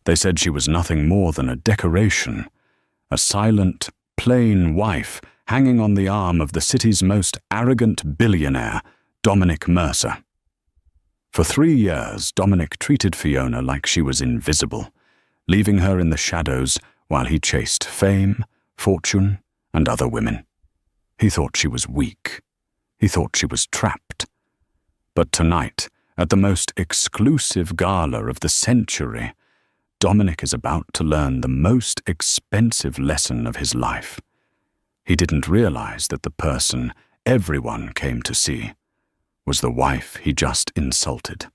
They said she was nothing more than a decoration, a silent, plain wife hanging on the arm of the city's most arrogant billionaire, Dominic Mercer. For 3 years, Dominic treated Fiona like she was invisible, leaving her in the shadows while he chased fame, fortune, and other women. He thought she was weak. He thought she was trapped. But tonight, at the most exclusive gala of the century, Dominic is about to learn the most expensive lesson of his life. He didn't realize that the person everyone came to see was the wife he just insulted.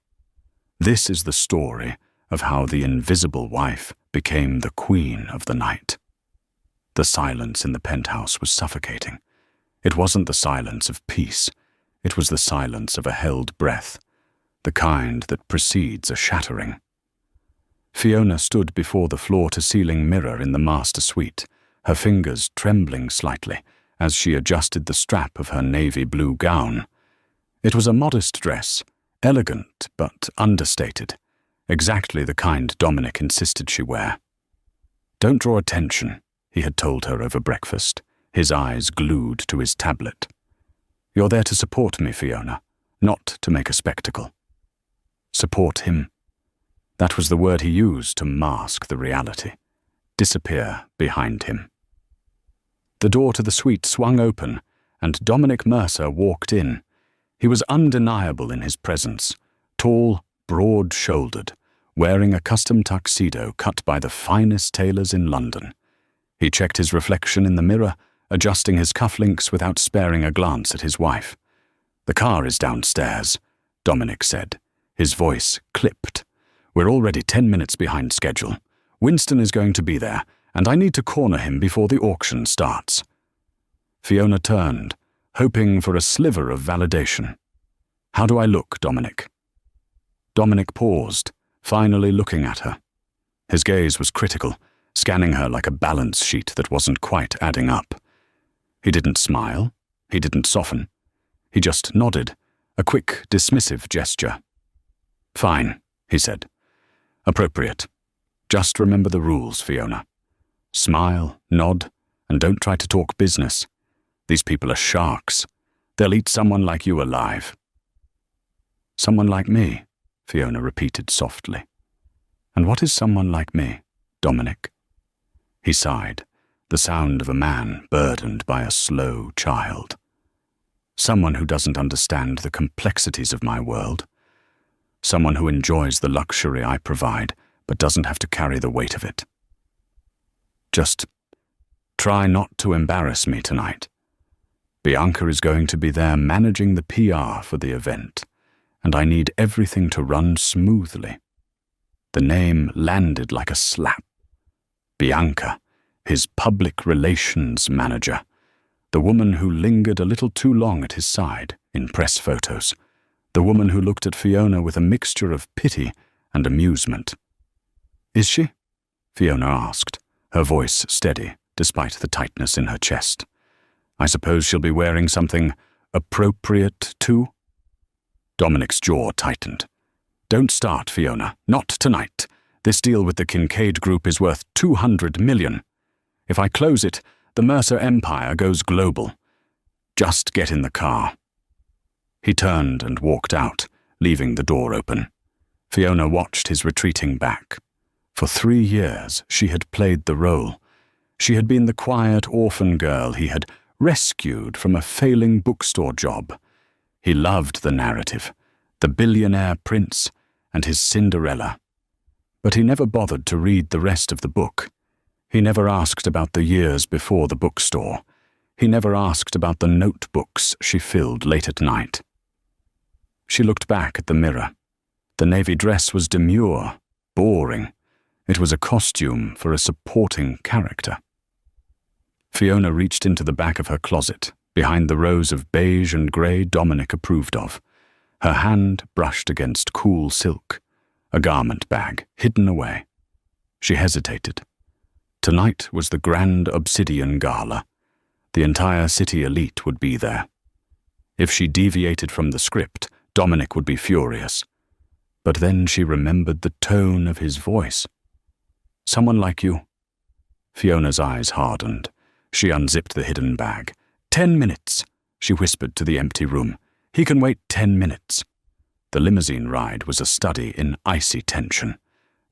This is the story of how the invisible wife became the queen of the night. The silence in the penthouse was suffocating. It wasn't the silence of peace. It was the silence of a held breath, the kind that precedes a shattering. Fiona stood before the floor-to-ceiling mirror in the master suite, her fingers trembling slightly as she adjusted the strap of her navy blue gown. It was a modest dress, elegant but understated, exactly the kind Dominic insisted she wear. "Don't draw attention," he had told her over breakfast, his eyes glued to his tablet. "You're there to support me, Fiona, not to make a spectacle." Support him. That was the word he used to mask the reality, disappear behind him. The door to the suite swung open, and Dominic Mercer walked in. He was undeniable in his presence, tall, broad-shouldered, wearing a custom tuxedo cut by the finest tailors in London. He checked his reflection in the mirror, adjusting his cufflinks without sparing a glance at his wife. "The car is downstairs," Dominic said, his voice clipped. "We're already 10 minutes behind schedule. Winston is going to be there, and I need to corner him before the auction starts." Fiona turned, hoping for a sliver of validation. "How do I look, Dominic?" Dominic paused, finally looking at her. His gaze was critical, scanning her like a balance sheet that wasn't quite adding up. He didn't smile. He didn't soften. He just nodded, a quick, dismissive gesture. "Fine," he said. "Appropriate. Just remember the rules, Fiona. Smile, nod, and don't try to talk business. These people are sharks. They'll eat someone like you alive." "Someone like me," Fiona repeated softly. "And what is someone like me, Dominic?" He sighed, the sound of a man burdened by a slow child. "Someone who doesn't understand the complexities of my world. Someone who enjoys the luxury I provide, but doesn't have to carry the weight of it. Just try not to embarrass me tonight. Bianca is going to be there managing the PR for the event, and I need everything to run smoothly." The name landed like a slap. Bianca, his public relations manager, the woman who lingered a little too long at his side in press photos, the woman who looked at Fiona with a mixture of pity and amusement. "Is she?" Fiona asked, her voice steady despite the tightness in her chest. "I suppose she'll be wearing something appropriate too?" Dominic's jaw tightened. "Don't start, Fiona. Not tonight. This deal with the Kincaid Group is worth 200 million. If I close it, the Mercer empire goes global. Just get in the car." He turned and walked out, leaving the door open. Fiona watched his retreating back. For 3 years, she had played the role. She had been the quiet orphan girl he had rescued from a failing bookstore job. He loved the narrative, the billionaire prince and his Cinderella. But he never bothered to read the rest of the book. He never asked about the years before the bookstore. He never asked about the notebooks she filled late at night. She looked back at the mirror. The navy dress was demure, boring. It was a costume for a supporting character. Fiona reached into the back of her closet, behind the rows of beige and grey Dominic approved of. Her hand brushed against cool silk, a garment bag hidden away. She hesitated. Tonight was the grand Obsidian Gala. The entire city elite would be there. If she deviated from the script, Dominic would be furious. But then she remembered the tone of his voice. Someone like you." Fiona's eyes hardened. She unzipped the hidden bag. 10 minutes, she whispered to the empty room. "He can wait 10 minutes." The limousine ride was a study in icy tension.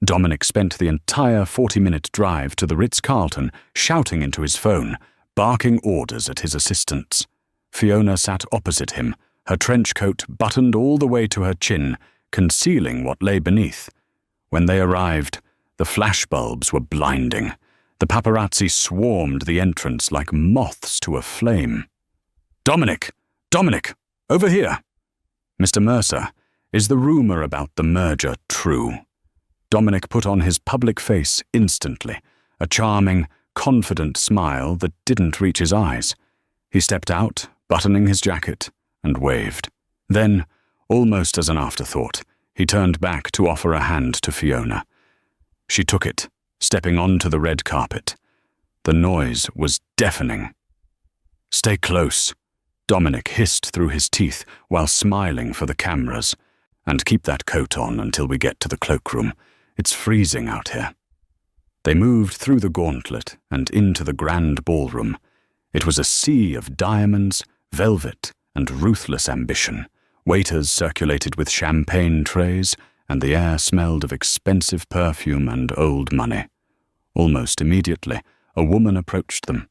Dominic spent the entire 40-minute drive to the Ritz-Carlton shouting into his phone, barking orders at his assistants. Fiona sat opposite him, her trench coat buttoned all the way to her chin, concealing what lay beneath. When they arrived, the flashbulbs were blinding. The paparazzi swarmed the entrance like moths to a flame. "Dominic! Dominic! Over here!" "Mr. Mercer, is the rumor about the merger true?" Dominic put on his public face instantly, a charming, confident smile that didn't reach his eyes. He stepped out, buttoning his jacket, and waved. Then, almost as an afterthought, he turned back to offer a hand to Fiona. She took it, stepping onto the red carpet. The noise was deafening. "Stay close," Dominic hissed through his teeth while smiling for the cameras. "And keep that coat on until we get to the cloakroom. It's freezing out here." They moved through the gauntlet and into the grand ballroom. It was a sea of diamonds, velvet, and ruthless ambition. Waiters circulated with champagne trays, and the air smelled of expensive perfume and old money. Almost immediately, a woman approached them.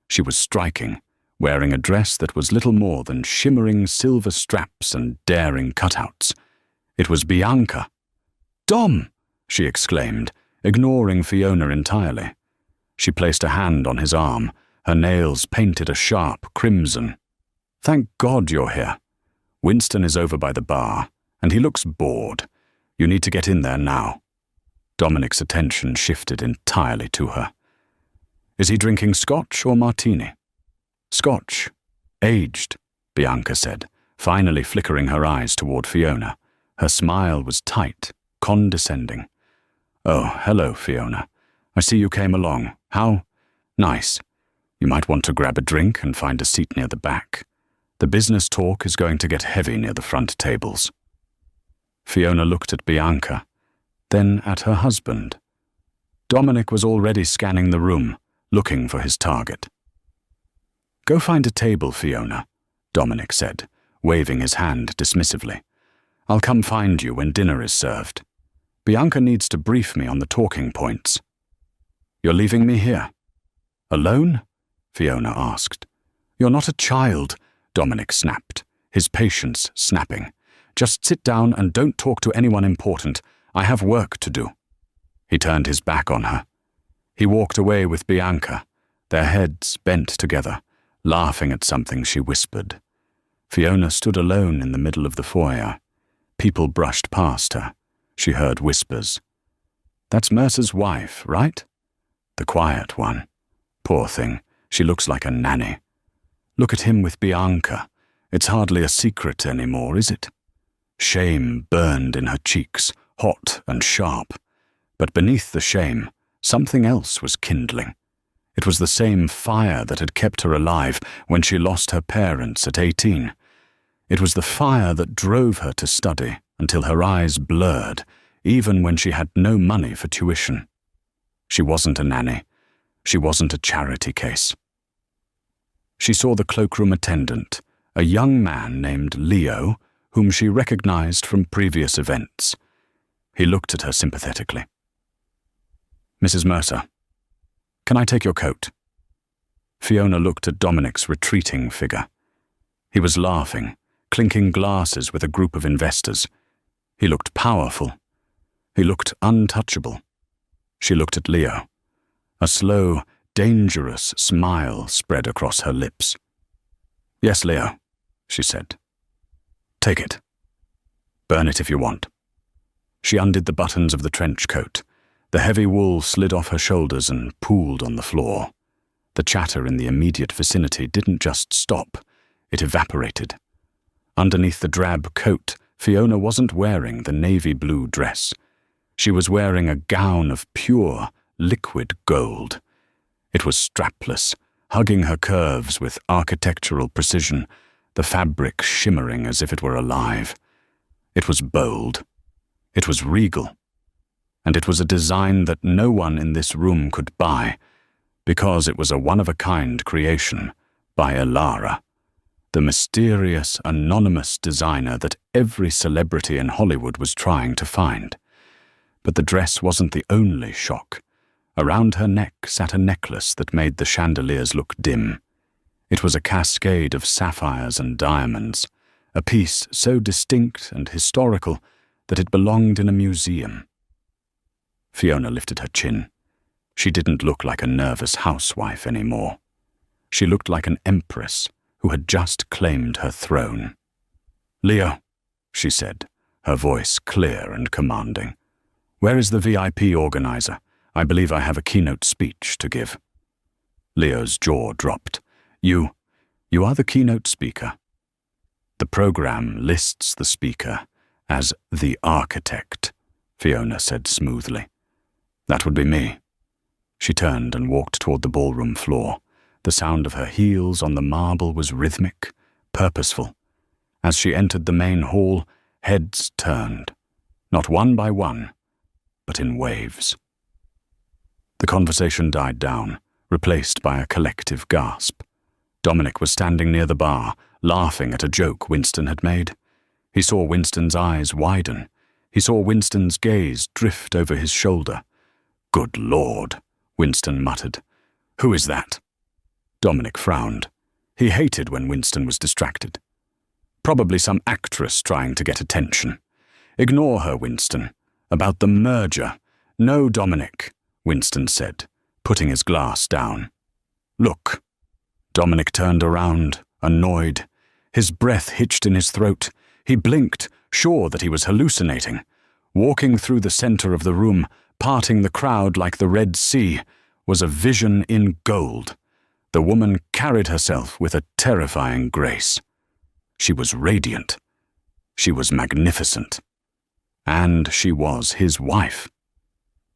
She was striking, wearing a dress that was little more than shimmering silver straps and daring cutouts. It was Bianca. "Dom!" she exclaimed, ignoring Fiona entirely. She placed a hand on his arm, her nails painted a sharp crimson. "Thank God you're here. Winston is over by the bar, and he looks bored. You need to get in there now." Dominic's attention shifted entirely to her. "Is he drinking scotch or martini?" "Scotch. Aged," Bianca said, finally flickering her eyes toward Fiona. Her smile was tight, condescending. "Oh, hello, Fiona. I see you came along. How nice. You might want to grab a drink and find a seat near the back. The business talk is going to get heavy near the front tables." Fiona looked at Bianca, then at her husband. Dominic was already scanning the room, looking for his target. "Go find a table, Fiona," Dominic said, waving his hand dismissively. "I'll come find you when dinner is served. Bianca needs to brief me on the talking points." "You're leaving me here?" "Alone?" Fiona asked. "You're not a child," Dominic snapped, his patience snapping. "Just sit down and don't talk to anyone important. I have work to do." He turned his back on her. He walked away with Bianca, their heads bent together, laughing at something she whispered. Fiona stood alone in the middle of the foyer. People brushed past her. She heard whispers. "That's Mercer's wife, right?" "The quiet one. Poor thing, she looks like a nanny. Look at him with Bianca. It's hardly a secret anymore, is it?" Shame burned in her cheeks, hot and sharp. But beneath the shame, something else was kindling. It was the same fire that had kept her alive when she lost her parents at 18. It was the fire that drove her to study until her eyes blurred, even when she had no money for tuition. She wasn't a nanny. She wasn't a charity case. She saw the cloakroom attendant, a young man named Leo, whom she recognized from previous events. He looked at her sympathetically. "Mrs. Mercer, can I take your coat?" Fiona looked at Dominic's retreating figure. He was laughing, clinking glasses with a group of investors. He looked powerful. He looked untouchable. She looked at Leo. A slow, dangerous smile spread across her lips. "Yes, Leo," she said. "Take it. Burn it if you want." She undid the buttons of the trench coat. The heavy wool slid off her shoulders and pooled on the floor. The chatter in the immediate vicinity didn't just stop, it evaporated. Underneath the drab coat, Fiona wasn't wearing the navy blue dress. She was wearing a gown of pure, liquid gold. It was strapless, hugging her curves with architectural precision, the fabric shimmering as if it were alive. It was bold. It was regal. and it was a design that no one in this room could buy, because it was a one-of-a-kind creation by Elara, the mysterious, anonymous designer that every celebrity in Hollywood was trying to find. But the dress wasn't the only shock. Around her neck sat a necklace that made the chandeliers look dim. It was a cascade of sapphires and diamonds, a piece so distinct and historical that it belonged in a museum. Fiona lifted her chin. She didn't look like a nervous housewife anymore. She looked like an empress who had just claimed her throne. "Leo," she said, her voice clear and commanding. "Where is the VIP organizer? I believe I have a keynote speech to give." Leo's jaw dropped. You are the keynote speaker." "The program lists the speaker as the architect," Fiona said smoothly. "That would be me." She turned and walked toward the ballroom floor. The sound of her heels on the marble was rhythmic, purposeful. As she entered the main hall, heads turned, not one by one, but in waves. The conversation died down, replaced by a collective gasp. Dominic was standing near the bar, laughing at a joke Winston had made. He saw Winston's eyes widen. He saw Winston's gaze drift over his shoulder. "Good Lord," Winston muttered. "Who is that?" Dominic frowned. He hated when Winston was distracted. "Probably some actress trying to get attention. Ignore her, Winston. About the merger." "No, Dominic," Winston said, putting his glass down. "Look." Dominic turned around, annoyed. His breath hitched in his throat. He blinked, sure that he was hallucinating. Walking through the center of the room, parting the crowd like the Red Sea, was a vision in gold. The woman carried herself with a terrifying grace. She was radiant. She was magnificent. And she was his wife.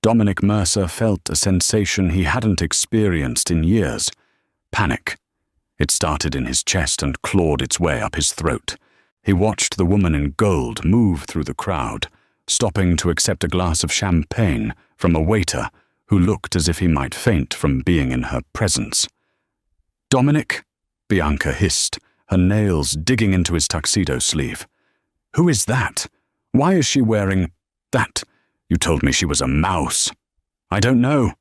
Dominic Mercer felt a sensation he hadn't experienced in years. Panic. It started in his chest and clawed its way up his throat. He watched the woman in gold move through the crowd, stopping to accept a glass of champagne from a waiter who looked as if he might faint from being in her presence. "Dominic," Bianca hissed, her nails digging into his tuxedo sleeve. "Who is that? Why is she wearing that? You told me she was a mouse." "I don't know,"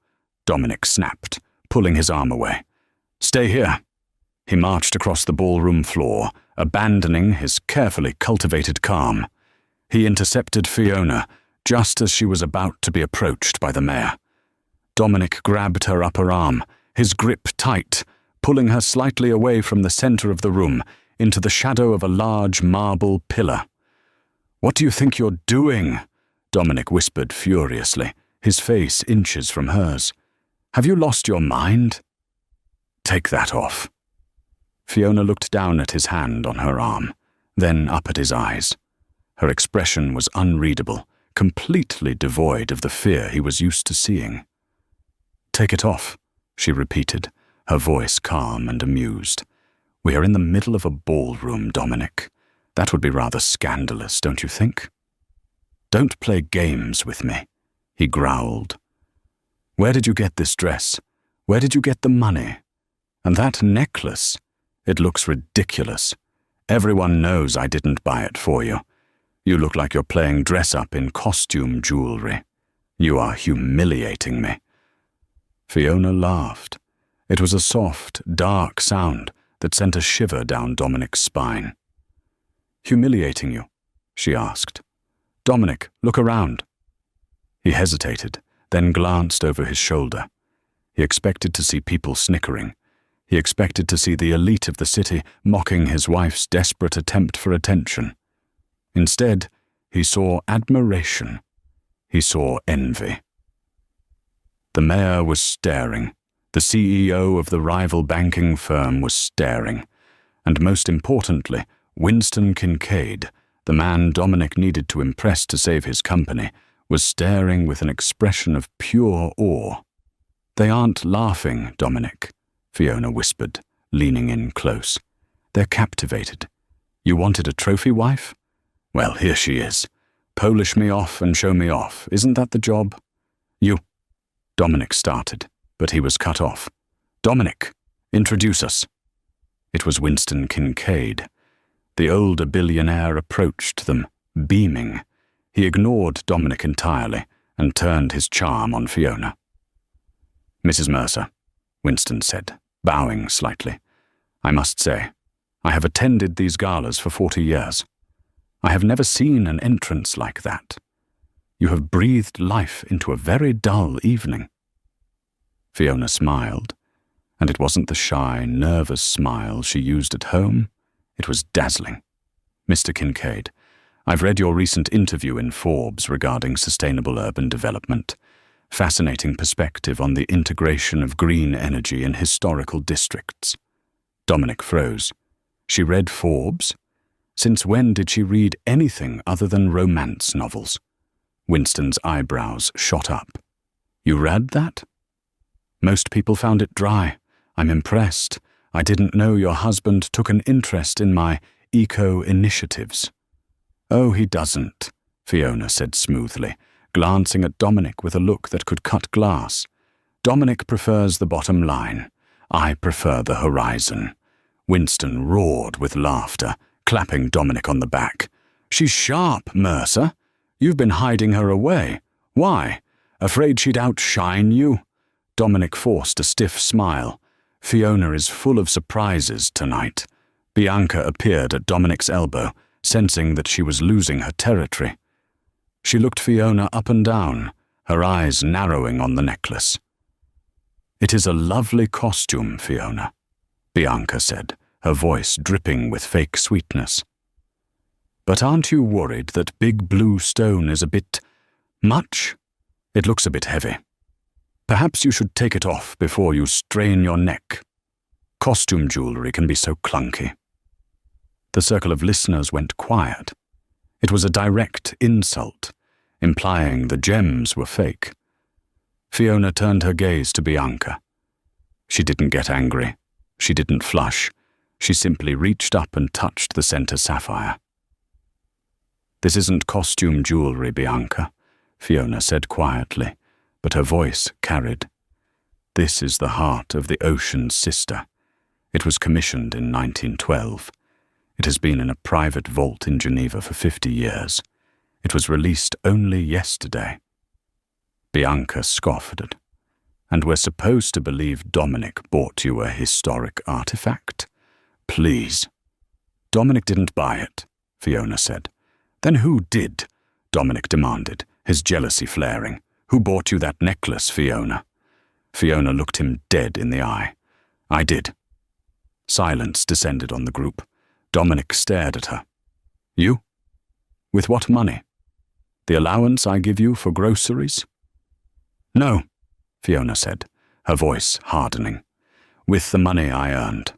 Dominic snapped, pulling his arm away. "Stay here." He marched across the ballroom floor, abandoning his carefully cultivated calm. He intercepted Fiona just as she was about to be approached by the mayor. Dominic grabbed her upper arm, his grip tight, pulling her slightly away from the center of the room into the shadow of a large marble pillar. "What do you think you're doing?" Dominic whispered furiously, his face inches from hers. "Have you lost your mind?" "Take that off." Fiona looked down at his hand on her arm, then up at his eyes. Her expression was unreadable, completely devoid of the fear he was used to seeing. "Take it off," she repeated, her voice calm and amused. "We are in the middle of a ballroom, Dominic. That would be rather scandalous, don't you think?" "Don't play games with me," he growled. "Where did you get this dress? Where did you get the money? And that necklace? It looks ridiculous. Everyone knows I didn't buy it for you. You look like you're playing dress-up in costume jewelry. You are humiliating me." Fiona laughed. It was a soft, dark sound that sent a shiver down Dominic's spine. "Humiliating you?" she asked. "Dominic, look around." He hesitated, then glanced over his shoulder. He expected to see people snickering. He expected to see the elite of the city mocking his wife's desperate attempt for attention. Instead, he saw admiration. He saw envy. The mayor was staring. The CEO of the rival banking firm was staring. And most importantly, Winston Kincaid, the man Dominic needed to impress to save his company, was staring with an expression of pure awe. "They aren't laughing, Dominic," Fiona whispered, leaning in close. "They're captivated. You wanted a trophy wife? Well, here she is. Polish me off and show me off. Isn't that the job? You. Dominic started, but he was cut off. Dominic, introduce us. It was Winston Kincaid. The older billionaire approached them, beaming. He ignored Dominic entirely and turned his charm on Fiona. Mrs. Mercer, Winston said, bowing slightly, I must say, I have attended these galas for 40 years. I have never seen an entrance like that. You have breathed life into a very dull evening. Fiona smiled, and it wasn't the shy, nervous smile she used at home. It was dazzling. Mr. Kincaid, I've read your recent interview in Forbes regarding sustainable urban development. Fascinating perspective on the integration of green energy in historical districts. Dominic froze. She read Forbes? Since when did she read anything other than romance novels? Winston's eyebrows shot up. You read that? Most people found it dry. I'm impressed. I didn't know your husband took an interest in my eco-initiatives. Oh, he doesn't, Fiona said smoothly, glancing at Dominic with a look that could cut glass. Dominic prefers the bottom line. I prefer the horizon. Winston roared with laughter, clapping Dominic on the back. She's sharp, Mercer. You've been hiding her away. Why? Afraid she'd outshine you? Dominic forced a stiff smile. Fiona is full of surprises tonight. Bianca appeared at Dominic's elbow, sensing that she was losing her territory. She looked Fiona up and down, her eyes narrowing on the necklace. It is a lovely costume, Fiona, Bianca said, her voice dripping with fake sweetness. But aren't you worried that big blue stone is a bit much? It looks a bit heavy. Perhaps you should take it off before you strain your neck. Costume jewelry can be so clunky. The circle of listeners went quiet. It was a direct insult, implying the gems were fake. Fiona turned her gaze to Bianca. She didn't get angry. She didn't flush. She simply reached up and touched the center sapphire. This isn't costume jewelry, Bianca, Fiona said quietly, but her voice carried. This is the heart of the ocean's sister. It was commissioned in 1912. It has been in a private vault in Geneva for 50 years. It was released only yesterday. Bianca scoffed. And we're supposed to believe Dominic bought you a historic artifact? Please. Dominic didn't buy it, Fiona said. Then who did? Dominic demanded, his jealousy flaring. Who bought you that necklace, Fiona? Fiona looked him dead in the eye. I did. Silence descended on the group. Dominic stared at her. You? With what money? The allowance I give you for groceries? No, Fiona said, her voice hardening. With the money I earned.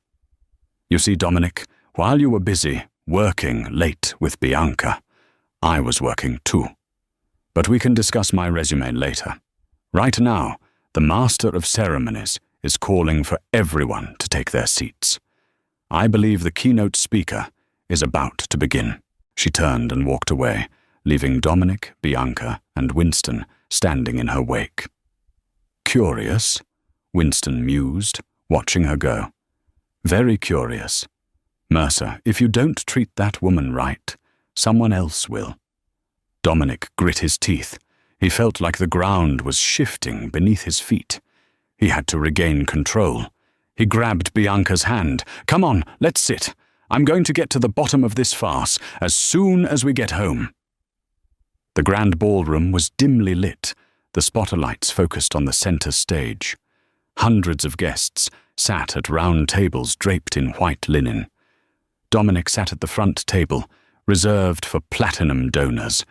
You see, Dominic, while you were busy working late with Bianca, I was working too. But we can discuss my resume later. Right now, the Master of Ceremonies is calling for everyone to take their seats. I believe the keynote speaker is about to begin. She turned and walked away, leaving Dominic, Bianca, and Winston standing in her wake. Curious, Winston mused, watching her go. Very curious. Mercer, if you don't treat that woman right, someone else will. Dominic grit his teeth. He felt like the ground was shifting beneath his feet. He had to regain control. He grabbed Bianca's hand. Come on, let's sit. I'm going to get to the bottom of this farce as soon as we get home. The grand ballroom was dimly lit, the spotlights focused on the center stage. Hundreds of guests sat at round tables draped in white linen. Dominic sat at the front table, reserved for platinum donors,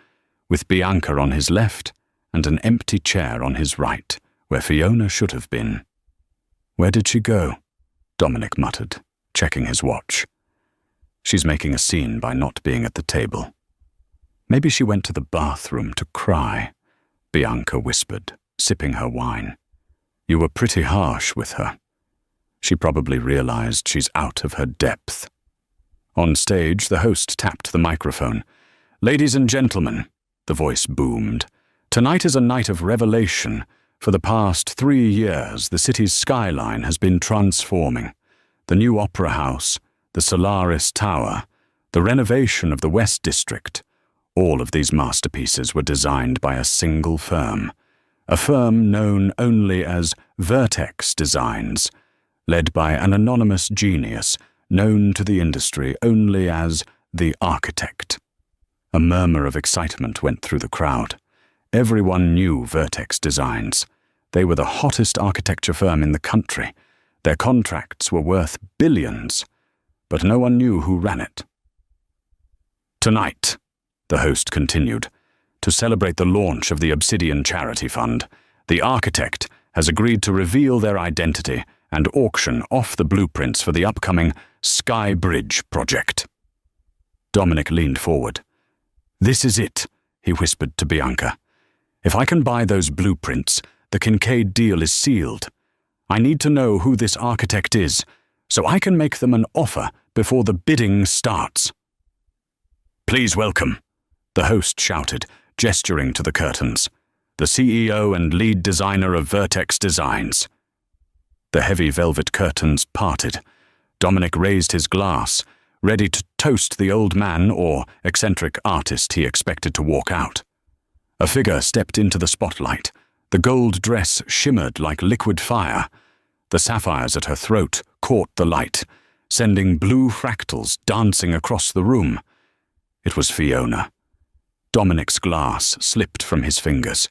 with Bianca on his left and an empty chair on his right, where Fiona should have been. Where did she go? Dominic muttered, checking his watch. She's making a scene by not being at the table. Maybe she went to the bathroom to cry, Bianca whispered, sipping her wine. You were pretty harsh with her. She probably realized she's out of her depth. On stage, the host tapped the microphone. Ladies and gentlemen, the voice boomed. "Tonight is a night of revelation. For the past 3 years, the city's skyline has been transforming. The new Opera House, the Solaris Tower, the renovation of the West District. All of these masterpieces were designed by a single firm. A firm known only as Vertex Designs, led by an anonymous genius known to the industry only as the Architect." A murmur of excitement went through the crowd. Everyone knew Vertex Designs. They were the hottest architecture firm in the country. Their contracts were worth billions, but no one knew who ran it. "Tonight," the host continued, "to celebrate the launch of the Obsidian Charity Fund, the Architect has agreed to reveal their identity and auction off the blueprints for the upcoming Sky Bridge project." Dominic leaned forward. "This is it," he whispered to Bianca. "If I can buy those blueprints, the Kincaid deal is sealed. I need to know who this architect is, so I can make them an offer before the bidding starts." "Please welcome," the host shouted, gesturing to the curtains, "the CEO and lead designer of Vertex Designs." The heavy velvet curtains parted. Dominic raised his glass, ready to toast the old man or eccentric artist he expected to walk out. A figure stepped into the spotlight. The gold dress shimmered like liquid fire. The sapphires at her throat caught the light, sending blue fractals dancing across the room. It was Fiona. Dominic's glass slipped from his fingers.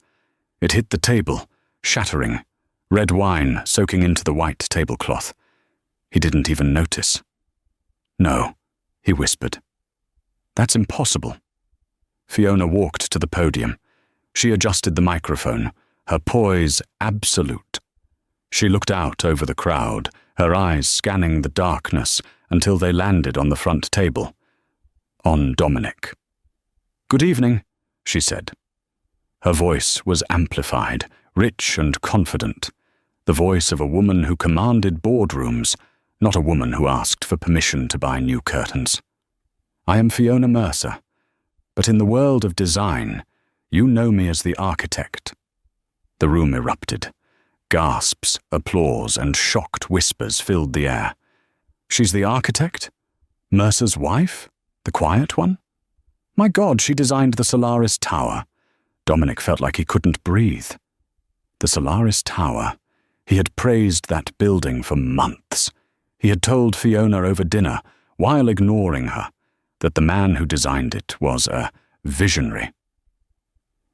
It hit the table, shattering, red wine soaking into the white tablecloth. He didn't even notice. "No," he whispered. "That's impossible." Fiona walked to the podium. She adjusted the microphone, her poise absolute. She looked out over the crowd, her eyes scanning the darkness until they landed on the front table. On Dominic. "Good evening," she said. Her voice was amplified, rich and confident. The voice of a woman who commanded boardrooms, not a woman who asked for permission to buy new curtains. "I am Fiona Mercer, but in the world of design, you know me as the Architect." The room erupted. Gasps, applause, and shocked whispers filled the air. "She's the Architect? Mercer's wife? The quiet one? My God, she designed the Solaris Tower." Dominic felt like he couldn't breathe. The Solaris Tower. He had praised that building for months. He had told Fiona over dinner, while ignoring her, that the man who designed it was a visionary.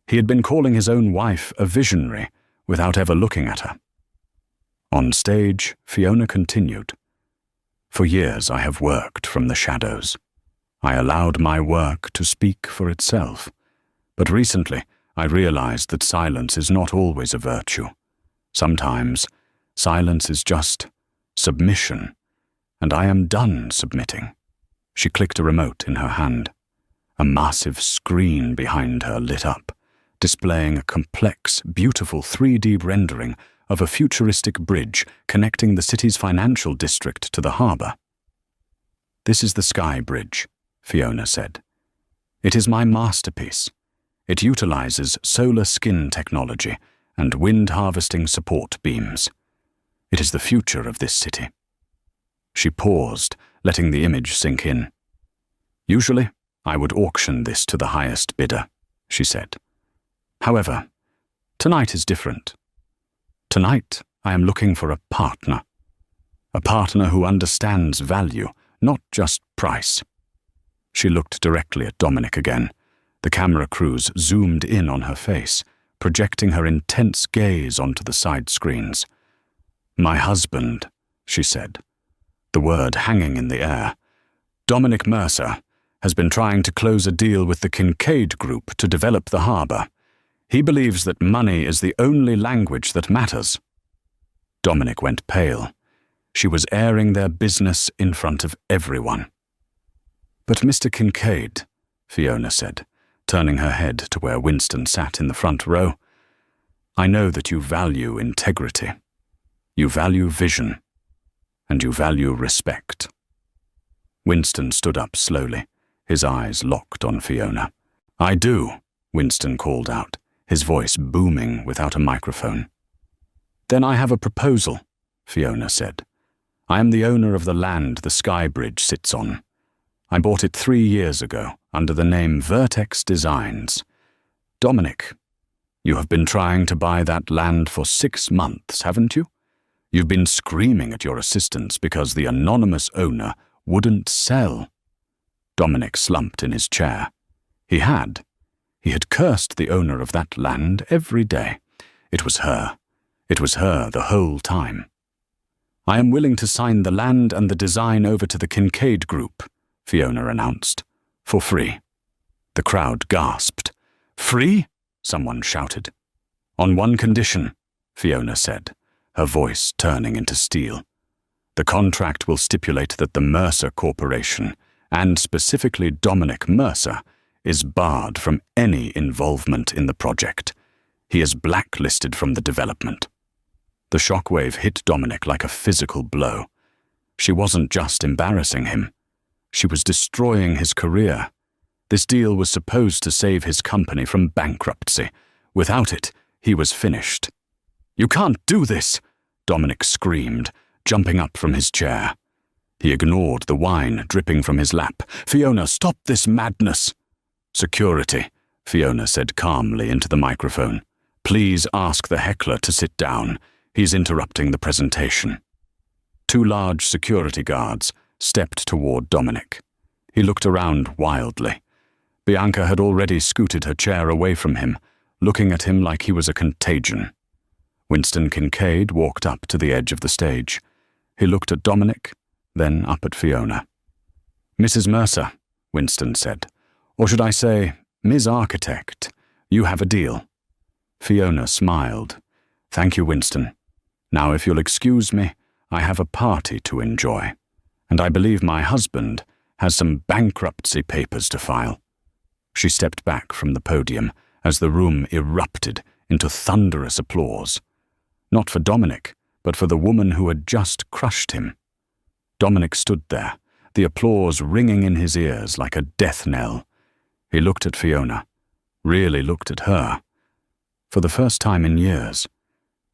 He had been calling his own wife a visionary without ever looking at her. On stage, Fiona continued. "For years I have worked from the shadows. I allowed my work to speak for itself. But recently, I realized that silence is not always a virtue. Sometimes, silence is just submission, and I am done submitting." She clicked a remote in her hand. A massive screen behind her lit up, displaying a complex, beautiful 3D rendering of a futuristic bridge connecting the city's financial district to the harbor. "This is the Sky Bridge," Fiona said. "It is my masterpiece. It utilizes solar skin technology and wind harvesting support beams. It is the future of this city." She paused, letting the image sink in. "Usually, I would auction this to the highest bidder," she said. "However, tonight is different. Tonight, I am looking for a partner. A partner who understands value, not just price." She looked directly at Dominic again. The camera crews zoomed in on her face, projecting her intense gaze onto the side screens. "My husband," she said, the word hanging in the air. "Dominic Mercer has been trying to close a deal with the Kincaid Group to develop the harbor. He believes that money is the only language that matters." Dominic went pale. She was airing their business in front of everyone. "But Mr. Kincaid," Fiona said, turning her head to where Winston sat in the front row, "I know that you value integrity. You value vision. And you value respect." Winston stood up slowly, his eyes locked on Fiona. "I do," Winston called out, his voice booming without a microphone. "Then I have a proposal," Fiona said. "I am the owner of the land the Sky Bridge sits on. I bought it 3 years ago under the name Vertex Designs. Dominic, you have been trying to buy that land for 6 months, haven't you? You've been screaming at your assistants because the anonymous owner wouldn't sell." Dominic slumped in his chair. He had cursed the owner of that land every day. It was her. It was her the whole time. "I am willing to sign the land and the design over to the Kincaid Group," Fiona announced, "for free." The crowd gasped. "Free?" someone shouted. "On one condition," Fiona said, her voice turning into steel. "The contract will stipulate that the Mercer Corporation, and specifically Dominic Mercer, is barred from any involvement in the project. He is blacklisted from the development." The shockwave hit Dominic like a physical blow. She wasn't just embarrassing him. She was destroying his career. This deal was supposed to save his company from bankruptcy. Without it, he was finished. "You can't do this!" Dominic screamed, jumping up from his chair. He ignored the wine dripping from his lap. "Fiona, stop this madness!" "Security," Fiona said calmly into the microphone. "Please ask the heckler to sit down. He's interrupting the presentation." 2 large security guards stepped toward Dominic. He looked around wildly. Bianca had already scooted her chair away from him, looking at him like he was a contagion. Winston Kincaid walked up to the edge of the stage. He looked at Dominic, then up at Fiona. "Mrs. Mercer," Winston said, "or should I say, Ms. Architect, you have a deal." Fiona smiled. "Thank you, Winston. Now, if you'll excuse me, I have a party to enjoy, and I believe my husband has some bankruptcy papers to file." She stepped back from the podium as the room erupted into thunderous applause. Not for Dominic, but for the woman who had just crushed him. Dominic stood there, the applause ringing in his ears like a death knell. He looked at Fiona, really looked at her, for the first time in years,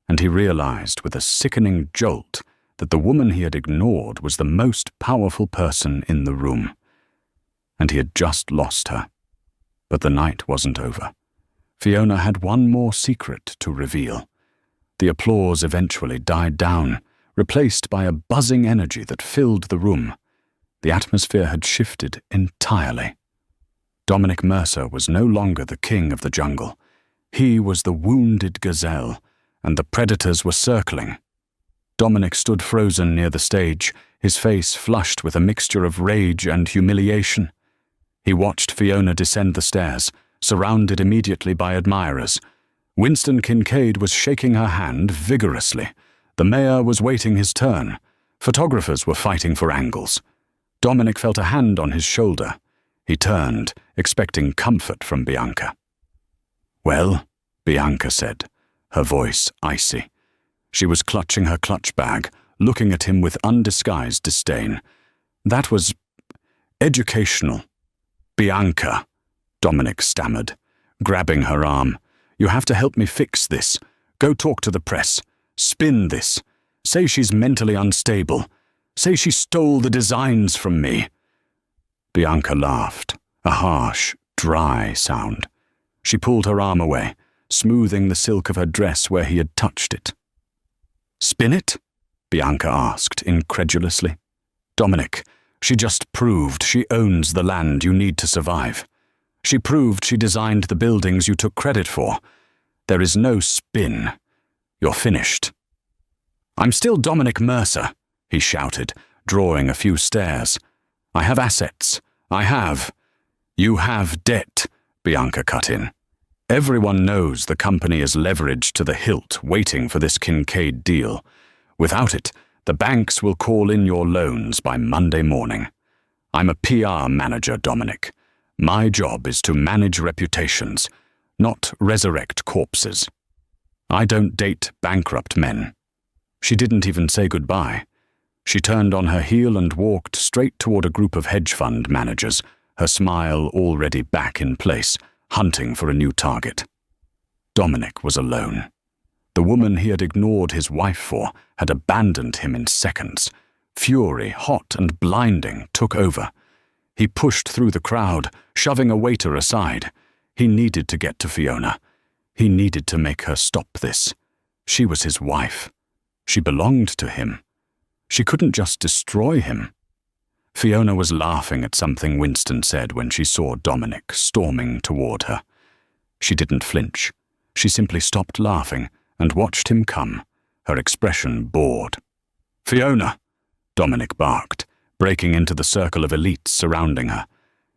and he realized with a sickening jolt that the woman he had ignored was the most powerful person in the room. And he had just lost her. But the night wasn't over. Fiona had one more secret to reveal. The applause eventually died down, replaced by a buzzing energy that filled the room. The atmosphere had shifted entirely. Dominic Mercer was no longer the king of the jungle. He was the wounded gazelle, and the predators were circling. Dominic stood frozen near the stage, his face flushed with a mixture of rage and humiliation. He watched Fiona descend the stairs, surrounded immediately by admirers. Winston Kincaid was shaking her hand vigorously. The mayor was waiting his turn. Photographers were fighting for angles. Dominic felt a hand on his shoulder. He turned, expecting comfort from Bianca. "Well," Bianca said, her voice icy. She was clutching her clutch bag, looking at him with undisguised disdain. "That was educational." "Bianca," Dominic stammered, grabbing her arm. "You have to help me fix this. Go talk to the press. Spin this. Say she's mentally unstable. Say she stole the designs from me." Bianca laughed, a harsh, dry sound. She pulled her arm away, smoothing the silk of her dress where he had touched it. "Spin it?" Bianca asked incredulously. "Dominic, she just proved she owns the land you need to survive. She proved she designed the buildings you took credit for. There is no spin. You're finished." "I'm still Dominic Mercer," he shouted, drawing a few stairs. "I have assets. I have." "You have debt," Bianca cut in. "Everyone knows the company is leveraged to the hilt waiting for this Kincaid deal. Without it, the banks will call in your loans by Monday morning. I'm a PR manager, Dominic. My job is to manage reputations, not resurrect corpses. I don't date bankrupt men." She didn't even say goodbye. She turned on her heel and walked straight toward a group of hedge fund managers, her smile already back in place, hunting for a new target. Dominic was alone. The woman he had ignored his wife for had abandoned him in seconds. Fury, hot and blinding, took over. He pushed through the crowd, shoving a waiter aside. He needed to get to Fiona. He needed to make her stop this. She was his wife. She belonged to him. She couldn't just destroy him. Fiona was laughing at something Winston said when she saw Dominic storming toward her. She didn't flinch. She simply stopped laughing and watched him come, her expression bored. "Fiona!" Dominic barked, breaking into the circle of elites surrounding her.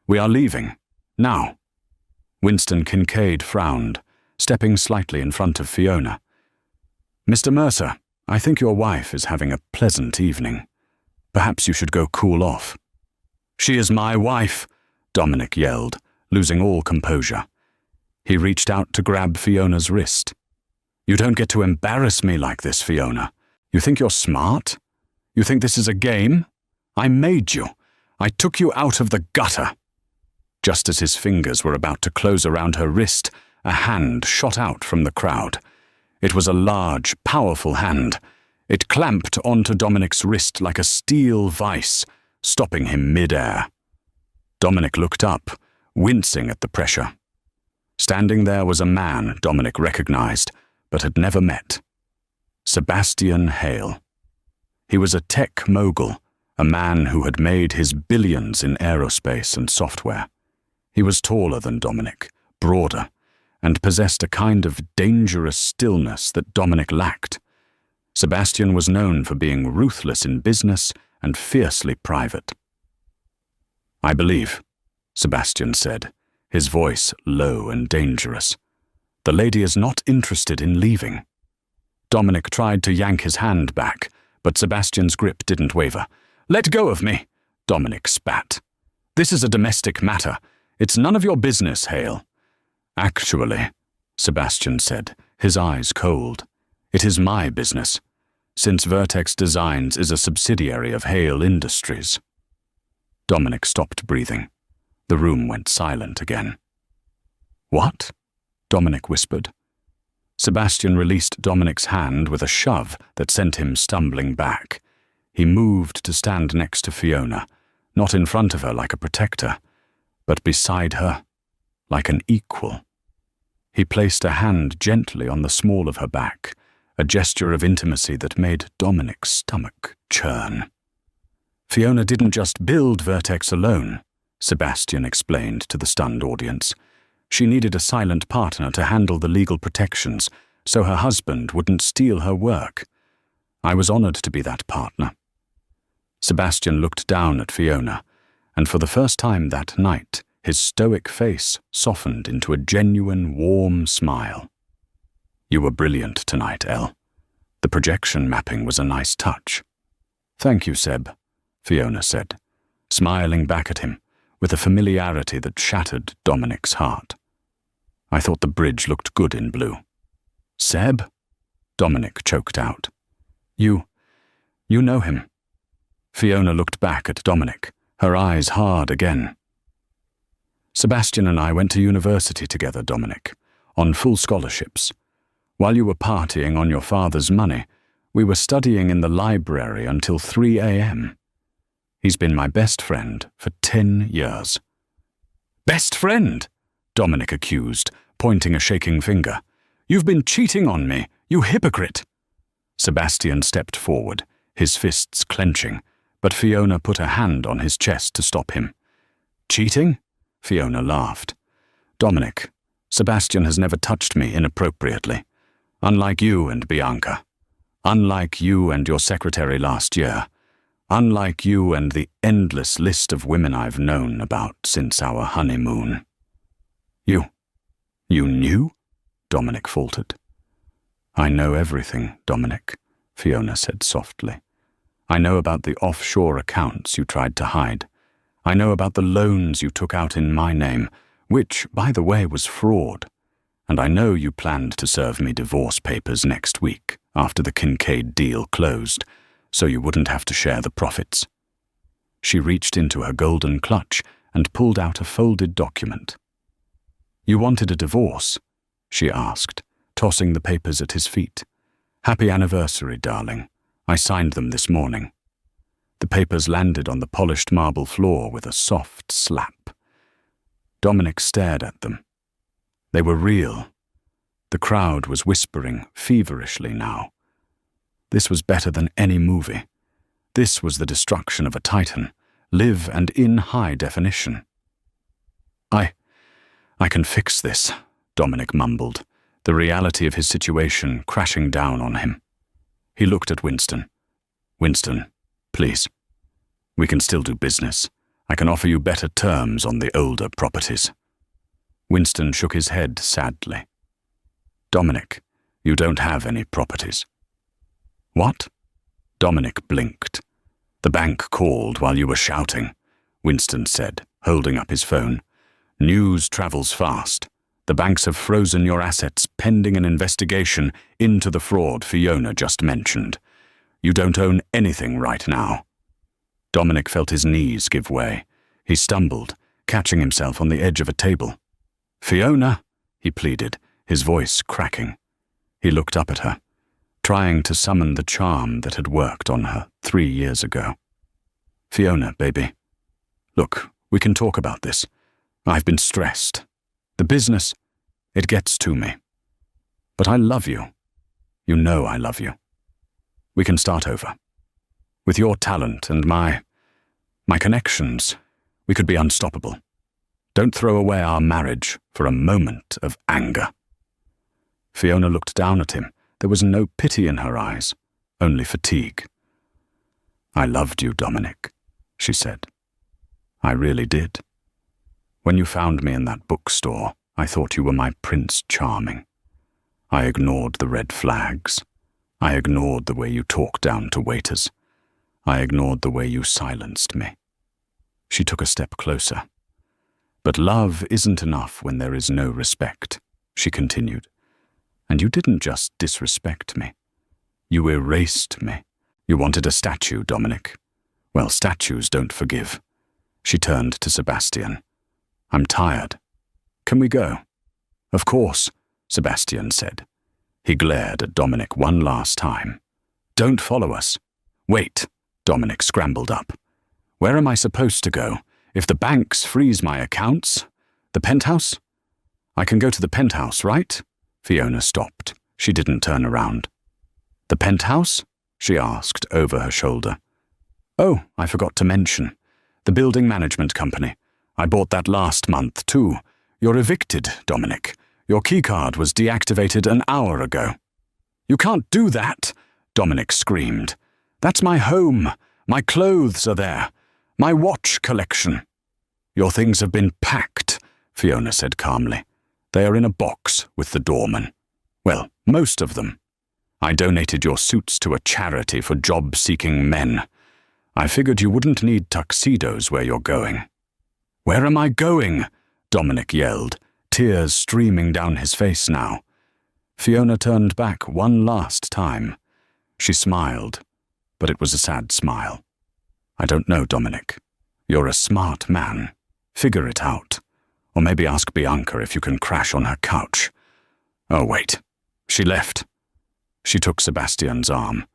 "We are leaving. Now." Winston Kincaid frowned, stepping slightly in front of Fiona. "Mr. Mercer, I think your wife is having a pleasant evening. Perhaps you should go cool off." "She is my wife," Dominic yelled, losing all composure. He reached out to grab Fiona's wrist. "You don't get to embarrass me like this, Fiona. You think you're smart? You think this is a game? I made you. I took you out of the gutter." Just as his fingers were about to close around her wrist, a hand shot out from the crowd. It was a large, powerful hand. It clamped onto Dominic's wrist like a steel vice, stopping him mid-air. Dominic looked up, wincing at the pressure. Standing there was a man Dominic recognized, but had never met. Sebastian Hale. He was a tech mogul, a man who had made his billions in aerospace and software. He was taller than Dominic, broader, and possessed a kind of dangerous stillness that Dominic lacked. Sebastian was known for being ruthless in business and fiercely private. "I believe," Sebastian said, his voice low and dangerous. "The lady is not interested in leaving." Dominic tried to yank his hand back, but Sebastian's grip didn't waver. "Let go of me," Dominic spat. "This is a domestic matter. It's none of your business, Hale." "Actually," Sebastian said, his eyes cold, "it is my business, since Vertex Designs is a subsidiary of Hale Industries." Dominic stopped breathing. The room went silent again. "What?" Dominic whispered. Sebastian released Dominic's hand with a shove that sent him stumbling back. He moved to stand next to Fiona, not in front of her like a protector, but beside her, like an equal. He placed a hand gently on the small of her back, a gesture of intimacy that made Dominic's stomach churn. "Fiona didn't just build Vertex alone," Sebastian explained to the stunned audience. "She needed a silent partner to handle the legal protections, so her husband wouldn't steal her work. I was honored to be that partner." Sebastian looked down at Fiona, and for the first time that night, his stoic face softened into a genuine, warm smile. "You were brilliant tonight, Elle. The projection mapping was a nice touch." "Thank you, Seb," Fiona said, smiling back at him with a familiarity that shattered Dominic's heart. "I thought the bridge looked good in blue." "Seb?" Dominic choked out. You know him." Fiona looked back at Dominic, her eyes hard again. "Sebastian and I went to university together, Dominic, on full scholarships. While you were partying on your father's money, we were studying in the library until 3 a.m. He's been my best friend for 10 years. "Best friend?" Dominic accused, pointing a shaking finger. "You've been cheating on me, you hypocrite." Sebastian stepped forward, his fists clenching, but Fiona put a hand on his chest to stop him. "Cheating?" Fiona laughed. "Dominic, Sebastian has never touched me inappropriately. Unlike you and Bianca. Unlike you and your secretary last year. Unlike you and the endless list of women I've known about since our honeymoon." You knew?" Dominic faltered. "I know everything, Dominic," Fiona said softly. "I know about the offshore accounts you tried to hide. I know about the loans you took out in my name, which, by the way, was fraud. And I know you planned to serve me divorce papers next week, after the Kincaid deal closed, so you wouldn't have to share the profits." She reached into her golden clutch and pulled out a folded document. You wanted a divorce? She asked, tossing the papers at his feet. Happy anniversary, darling. I signed them this morning. The papers landed on the polished marble floor with a soft slap. Dominic stared at them. They were real. The crowd was whispering feverishly now. This was better than any movie. This was the destruction of a titan, live and in high definition. I can fix this, Dominic mumbled, the reality of his situation crashing down on him. He looked at Winston. Winston, please. We can still do business. I can offer you better terms on the older properties. Winston shook his head sadly. Dominic, you don't have any properties. What? Dominic blinked. The bank called while you were shouting, Winston said, holding up his phone. News travels fast. The banks have frozen your assets pending an investigation into the fraud Fiona just mentioned. You don't own anything right now. Dominic felt his knees give way. He stumbled, catching himself on the edge of a table. Fiona, he pleaded, his voice cracking. He looked up at her, trying to summon the charm that had worked on her 3 years ago. Fiona, baby. Look, we can talk about this. I've been stressed. The business, it gets to me. But I love you. You know I love you. We can start over. With your talent and my connections, we could be unstoppable. Don't throw away our marriage for a moment of anger. Fiona looked down at him. There was no pity in her eyes, only fatigue. I loved you, Dominic, she said. I really did. When you found me in that bookstore, I thought you were my Prince Charming. I ignored the red flags. I ignored the way you talked down to waiters. I ignored the way you silenced me. She took a step closer. But love isn't enough when there is no respect, she continued. And you didn't just disrespect me. You erased me. You wanted a statue, Dominic. Well, statues don't forgive. She turned to Sebastian. I'm tired. Can we go? Of course, Sebastian said. He glared at Dominic one last time. Don't follow us. Wait, Dominic scrambled up. Where am I supposed to go? If the banks freeze my accounts? The penthouse? I can go to the penthouse, right? Fiona stopped. She didn't turn around. The penthouse? She asked over her shoulder. Oh, I forgot to mention. The building management company. I bought that last month, too. You're evicted, Dominic. Your keycard was deactivated an hour ago. You can't do that, Dominic screamed. That's my home. My clothes are there. My watch collection. Your things have been packed, Fiona said calmly. They are in a box with the doorman. Well, most of them. I donated your suits to a charity for job-seeking men. I figured you wouldn't need tuxedos where you're going. Where am I going? Dominic yelled, tears streaming down his face now. Fiona turned back one last time. She smiled, but it was a sad smile. I don't know, Dominic. You're a smart man. Figure it out. Or maybe ask Bianca if you can crash on her couch. Oh, wait. She left. She took Sebastian's arm.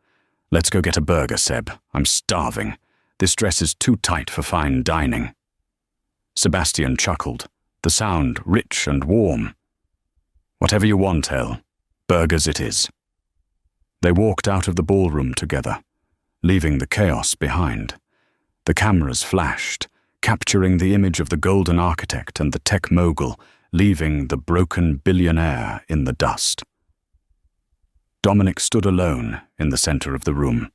Let's go get a burger, Seb. I'm starving. This dress is too tight for fine dining. Sebastian chuckled, the sound rich and warm. Whatever you want, Elle. Burgers it is. They walked out of the ballroom together, leaving the chaos behind. The cameras flashed, capturing the image of the golden architect and the tech mogul, leaving the broken billionaire in the dust. Dominic stood alone in the center of the room.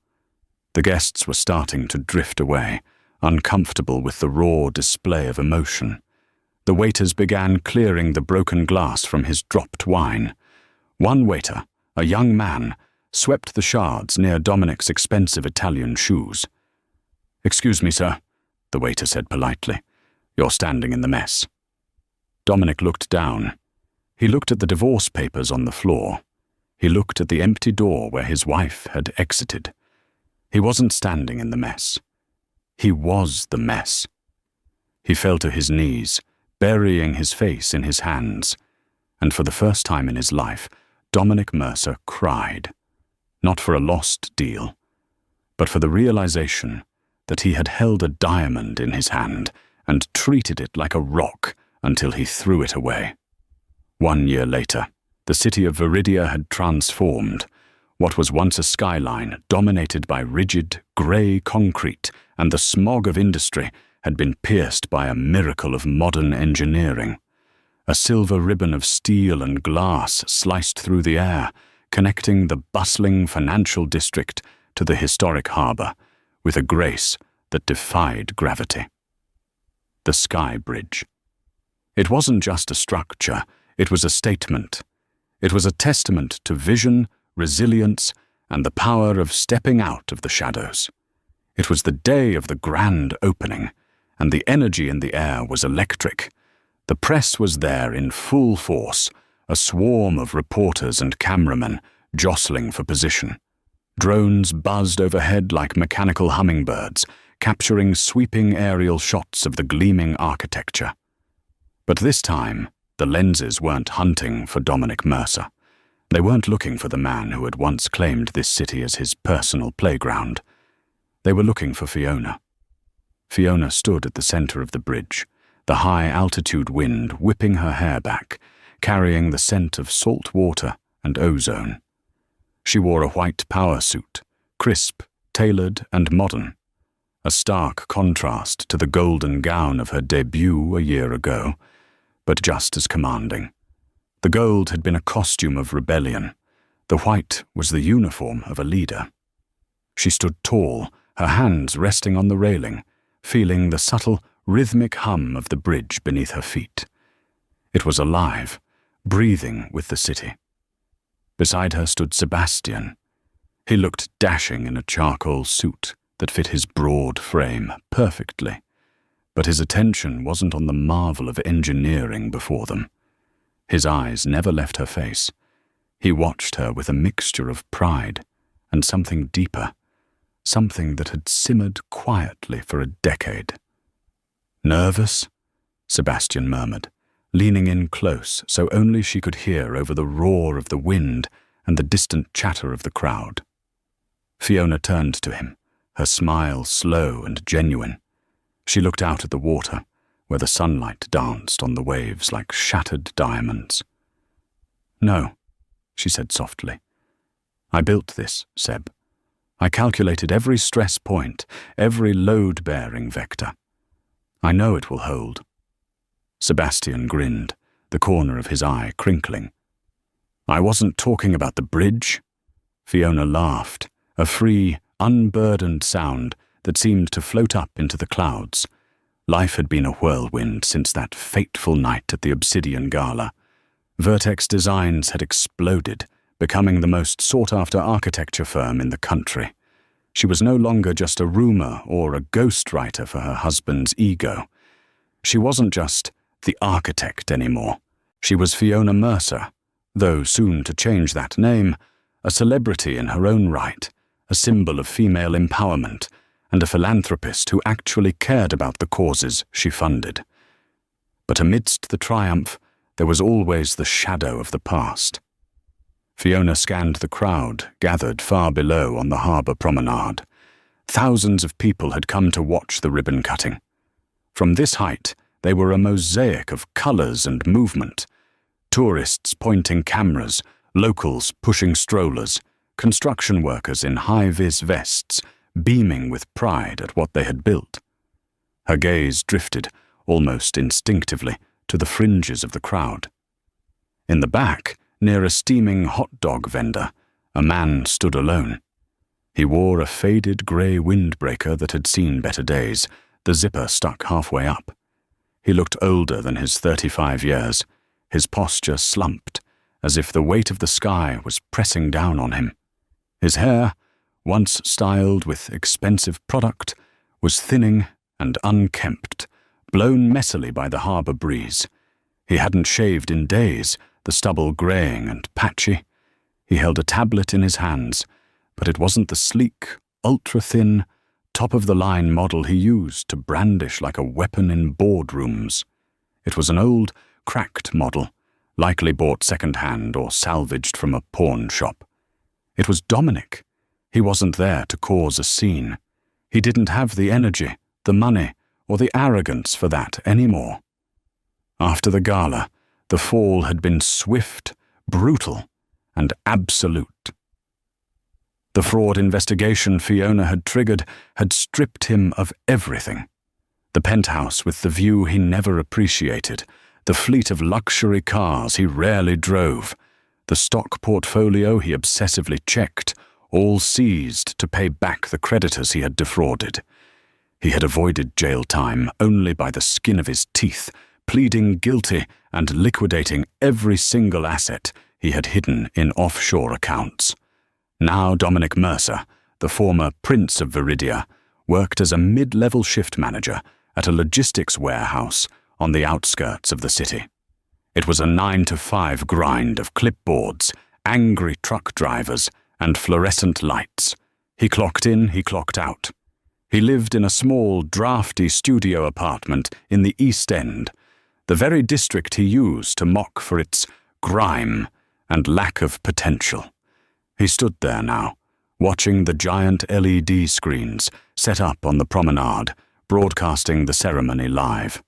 The guests were starting to drift away, uncomfortable with the raw display of emotion. The waiters began clearing the broken glass from his dropped wine. One waiter, a young man, swept the shards near Dominic's expensive Italian shoes. Excuse me, sir, the waiter said politely. You're standing in the mess. Dominic looked down. He looked at the divorce papers on the floor. He looked at the empty door where his wife had exited. He wasn't standing in the mess. He was the mess. He fell to his knees, burying his face in his hands, and for the first time in his life, Dominic Mercer cried, not for a lost deal, but for the realization that he had held a diamond in his hand and treated it like a rock until he threw it away. 1 year later, the city of Viridia had transformed. What was once a skyline dominated by rigid, grey concrete and the smog of industry had been pierced by a miracle of modern engineering. A silver ribbon of steel and glass sliced through the air, connecting the bustling financial district to the historic harbour with a grace that defied gravity. The Sky Bridge. It wasn't just a structure, it was a statement. It was a testament to vision, resilience, and the power of stepping out of the shadows. It was the day of the grand opening, and the energy in the air was electric. The press was there in full force, a swarm of reporters and cameramen jostling for position. Drones buzzed overhead like mechanical hummingbirds, capturing sweeping aerial shots of the gleaming architecture. But this time, the lenses weren't hunting for Dominic Mercer. They weren't looking for the man who had once claimed this city as his personal playground. They were looking for Fiona. Fiona stood at the center of the bridge, the high-altitude wind whipping her hair back, carrying the scent of salt water and ozone. She wore a white power suit, crisp, tailored, and modern, a stark contrast to the golden gown of her debut a year ago, but just as commanding. The gold had been a costume of rebellion. The white was the uniform of a leader. She stood tall, her hands resting on the railing, feeling the subtle, rhythmic hum of the bridge beneath her feet. It was alive, breathing with the city. Beside her stood Sebastian. He looked dashing in a charcoal suit that fit his broad frame perfectly, but his attention wasn't on the marvel of engineering before them. His eyes never left her face. He watched her with a mixture of pride and something deeper, something that had simmered quietly for a decade. "Nervous?" Sebastian murmured, leaning in close so only she could hear over the roar of the wind and the distant chatter of the crowd. Fiona turned to him, her smile slow and genuine. She looked out at the water, where the sunlight danced on the waves like shattered diamonds. "No," she said softly. "I built this, Seb. I calculated every stress point, every load-bearing vector. I know it will hold." Sebastian grinned, the corner of his eye crinkling. "I wasn't talking about the bridge." Fiona laughed, a free, unburdened sound that seemed to float up into the clouds. Life had been a whirlwind since that fateful night at the Obsidian Gala. Vertex Designs had exploded, becoming the most sought-after architecture firm in the country. She was no longer just a rumor or a ghostwriter for her husband's ego. She wasn't just the architect anymore. She was Fiona Mercer, though soon to change that name, a celebrity in her own right, a symbol of female empowerment, and a philanthropist who actually cared about the causes she funded. But amidst the triumph, there was always the shadow of the past. Fiona scanned the crowd gathered far below on the harbour promenade. Thousands of people had come to watch the ribbon cutting. From this height, they were a mosaic of colours and movement. Tourists pointing cameras, locals pushing strollers, construction workers in high-vis vests, beaming with pride at what they had built. Her gaze drifted, almost instinctively, to the fringes of the crowd. In the back, near a steaming hot dog vendor, a man stood alone. He wore a faded grey windbreaker that had seen better days, the zipper stuck halfway up. He looked older than his 35 years, his posture slumped, as if the weight of the sky was pressing down on him. His hair, once styled with expensive product, was thinning and unkempt, blown messily by the harbour breeze. He hadn't shaved in days, the stubble greying and patchy. He held a tablet in his hands, but it wasn't the sleek, ultra-thin, top-of-the-line model he used to brandish like a weapon in boardrooms. It was an old, cracked model, likely bought second-hand or salvaged from a pawn shop. It was Dominic. He wasn't there to cause a scene. He didn't have the energy, the money, or the arrogance for that anymore. After the gala, the fall had been swift, brutal, and absolute. The fraud investigation Fiona had triggered had stripped him of everything. The penthouse with the view he never appreciated, the fleet of luxury cars he rarely drove, the stock portfolio he obsessively checked, all seized to pay back the creditors he had defrauded. He had avoided jail time only by the skin of his teeth, pleading guilty and liquidating every single asset he had hidden in offshore accounts. Now Dominic Mercer, the former Prince of Viridia, worked as a mid-level shift manager at a logistics warehouse on the outskirts of the city. It was a 9-to-5 grind of clipboards, angry truck drivers, and fluorescent lights. He clocked in, he clocked out. He lived in a small, drafty studio apartment in the East End, the very district he used to mock for its grime and lack of potential. He stood there now, watching the giant LED screens set up on the promenade, broadcasting the ceremony live.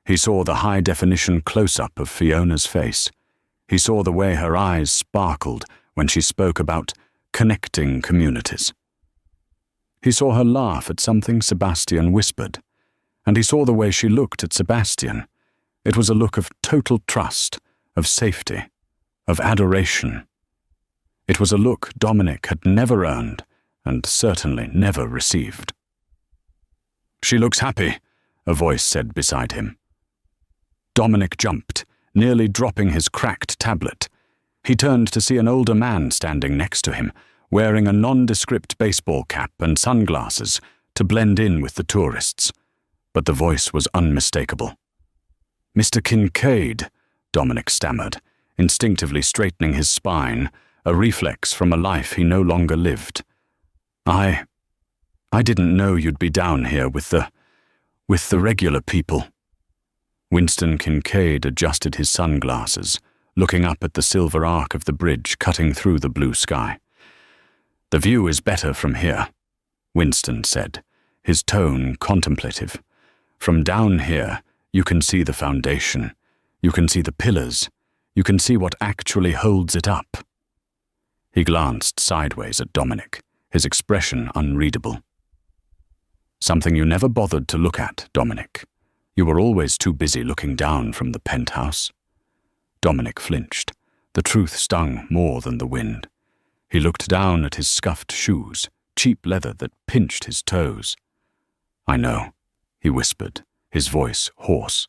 He saw the high-definition close-up of Fiona's face. He saw the way her eyes sparkled when she spoke about connecting communities. He saw her laugh at something Sebastian whispered, and he saw the way she looked at Sebastian. It was a look of total trust, of safety, of adoration. It was a look Dominic had never earned and certainly never received. "She looks happy," a voice said beside him. Dominic jumped, nearly dropping his cracked tablet. He turned to see an older man standing next to him, wearing a nondescript baseball cap and sunglasses to blend in with the tourists. But the voice was unmistakable. "Mr. Kincaid," Dominic stammered, instinctively straightening his spine, a reflex from a life he no longer lived. I didn't know you'd be down here with the regular people." Winston Kincaid adjusted his sunglasses, looking up at the silver arc of the bridge cutting through the blue sky. "The view is better from here," Winston said, his tone contemplative. "From down here, you can see the foundation. You can see the pillars. You can see what actually holds it up." He glanced sideways at Dominic, his expression unreadable. "Something you never bothered to look at, Dominic. You were always too busy looking down from the penthouse." Dominic flinched. The truth stung more than the wind. He looked down at his scuffed shoes, cheap leather that pinched his toes. "I know," he whispered, his voice hoarse.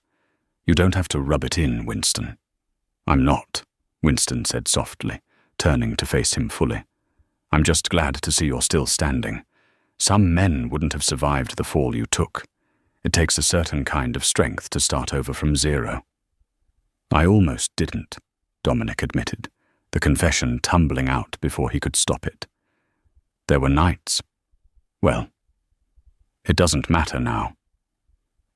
"You don't have to rub it in, Winston." "I'm not," Winston said softly, turning to face him fully. "I'm just glad to see you're still standing. Some men wouldn't have survived the fall you took. It takes a certain kind of strength to start over from zero." "I almost didn't," Dominic admitted, the confession tumbling out before he could stop it. "There were nights. Well, it doesn't matter now."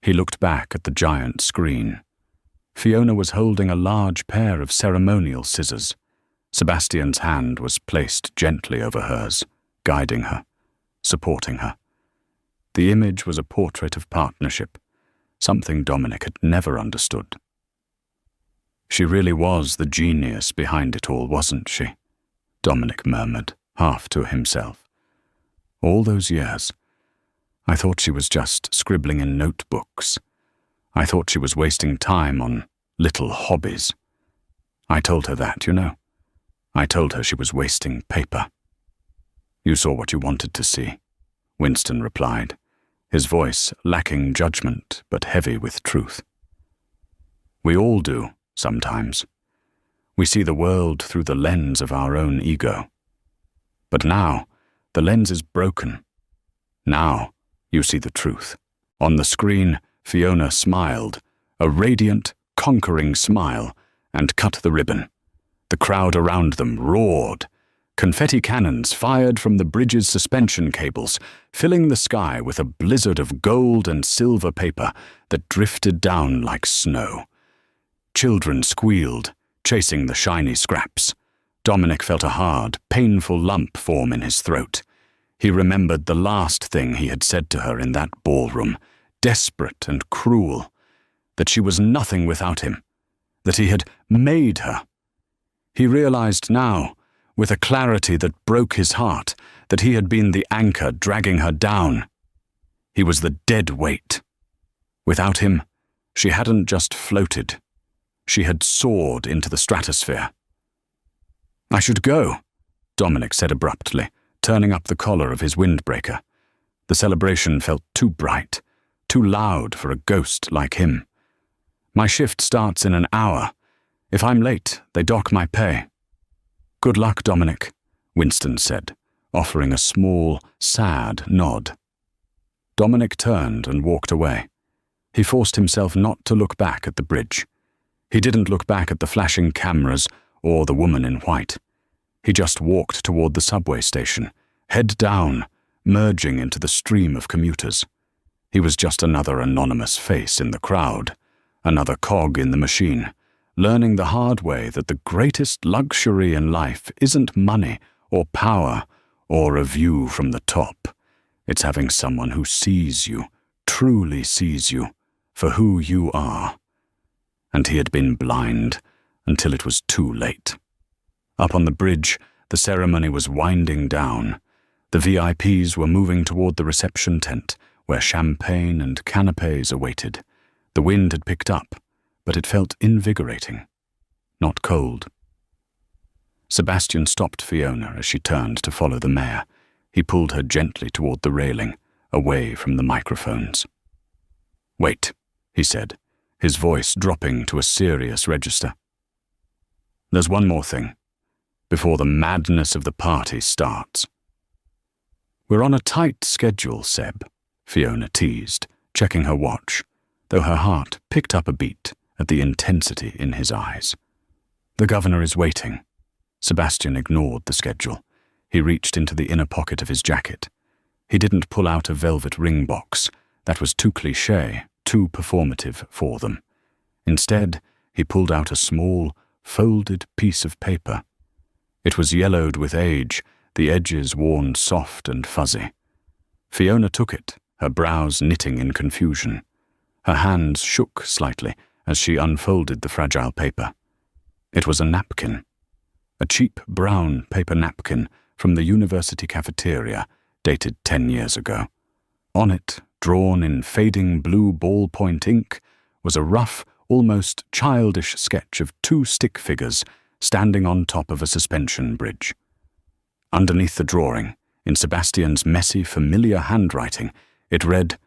He looked back at the giant screen. Fiona was holding a large pair of ceremonial scissors. Sebastian's hand was placed gently over hers, guiding her, supporting her. The image was a portrait of partnership, something Dominic had never understood. "She really was the genius behind it all, wasn't she?" Dominic murmured, half to himself. "All those years, I thought she was just scribbling in notebooks. I thought she was wasting time on little hobbies. I told her that, you know. I told her she was wasting paper." "You saw what you wanted to see," Winston replied, his voice lacking judgment but heavy with truth. "We all do, sometimes. We see the world through the lens of our own ego. But now, the lens is broken. Now, you see the truth." On the screen, Fiona smiled, a radiant, conquering smile, and cut the ribbon. The crowd around them roared. Confetti cannons fired from the bridge's suspension cables, filling the sky with a blizzard of gold and silver paper that drifted down like snow. Children squealed, chasing the shiny scraps. Dominic felt a hard, painful lump form in his throat. He remembered the last thing he had said to her in that ballroom, desperate and cruel, that she was nothing without him, that he had made her. He realized now, with a clarity that broke his heart, that he had been the anchor dragging her down. He was the dead weight. Without him, she hadn't just floated. She had soared into the stratosphere. "I should go," Dominic said abruptly, turning up the collar of his windbreaker. The celebration felt too bright, too loud for a ghost like him. "My shift starts in an hour. If I'm late, they dock my pay." "Good luck, Dominic," Winston said, offering a small, sad nod. Dominic turned and walked away. He forced himself not to look back at the bridge. He didn't look back at the flashing cameras or the woman in white. He just walked toward the subway station, head down, merging into the stream of commuters. He was just another anonymous face in the crowd, another cog in the machine, learning the hard way that the greatest luxury in life isn't money or power or a view from the top. It's having someone who sees you, truly sees you, for who you are. And he had been blind until it was too late. Up on the bridge, the ceremony was winding down. The VIPs were moving toward the reception tent, where champagne and canapes awaited. The wind had picked up, but it felt invigorating, not cold. Sebastian stopped Fiona as she turned to follow the mayor. He pulled her gently toward the railing, away from the microphones. "Wait," he said, his voice dropping to a serious register. "There's one more thing, before the madness of the party starts." "We're on a tight schedule, Seb," Fiona teased, checking her watch, though her heart picked up a beat at the intensity in his eyes. "The governor is waiting." Sebastian ignored the schedule. He reached into the inner pocket of his jacket. He didn't pull out a velvet ring box. That was too cliché, too performative for them. Instead, he pulled out a small, folded piece of paper. It was yellowed with age, the edges worn soft and fuzzy. Fiona took it, her brows knitting in confusion. Her hands shook slightly as she unfolded the fragile paper. It was a napkin. A cheap brown paper napkin from the university cafeteria, dated 10 years ago. On it, drawn in fading blue ballpoint ink, was a rough, almost childish sketch of two stick figures standing on top of a suspension bridge. Underneath the drawing, in Sebastian's messy, familiar handwriting, it read,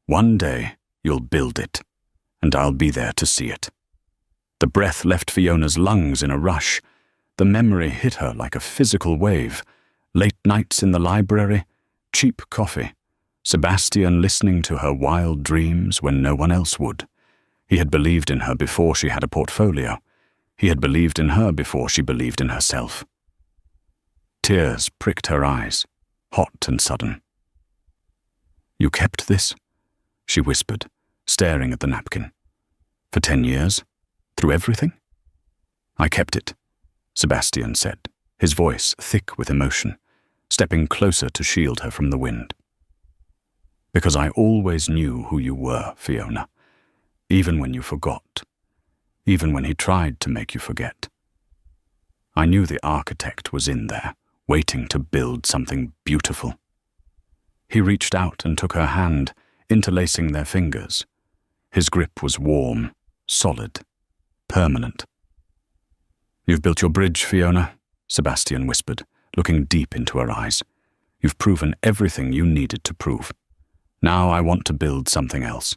"One day you'll build it, and I'll be there to see it." The breath left Fiona's lungs in a rush. The memory hit her like a physical wave. Late nights in the library, cheap coffee, Sebastian listening to her wild dreams when no one else would. He had believed in her before she had a portfolio. He had believed in her before she believed in herself. Tears pricked her eyes, hot and sudden. "You kept this?" she whispered, staring at the napkin. "For 10 years? Through everything?" "I kept it," Sebastian said, his voice thick with emotion, stepping closer to shield her from the wind. "Because I always knew who you were, Fiona, even when you forgot, even when he tried to make you forget. I knew the architect was in there, waiting to build something beautiful." He reached out and took her hand, interlacing their fingers. His grip was warm, solid, permanent. "You've built your bridge, Fiona," Sebastian whispered, looking deep into her eyes. "You've proven everything you needed to prove. Now I want to build something else.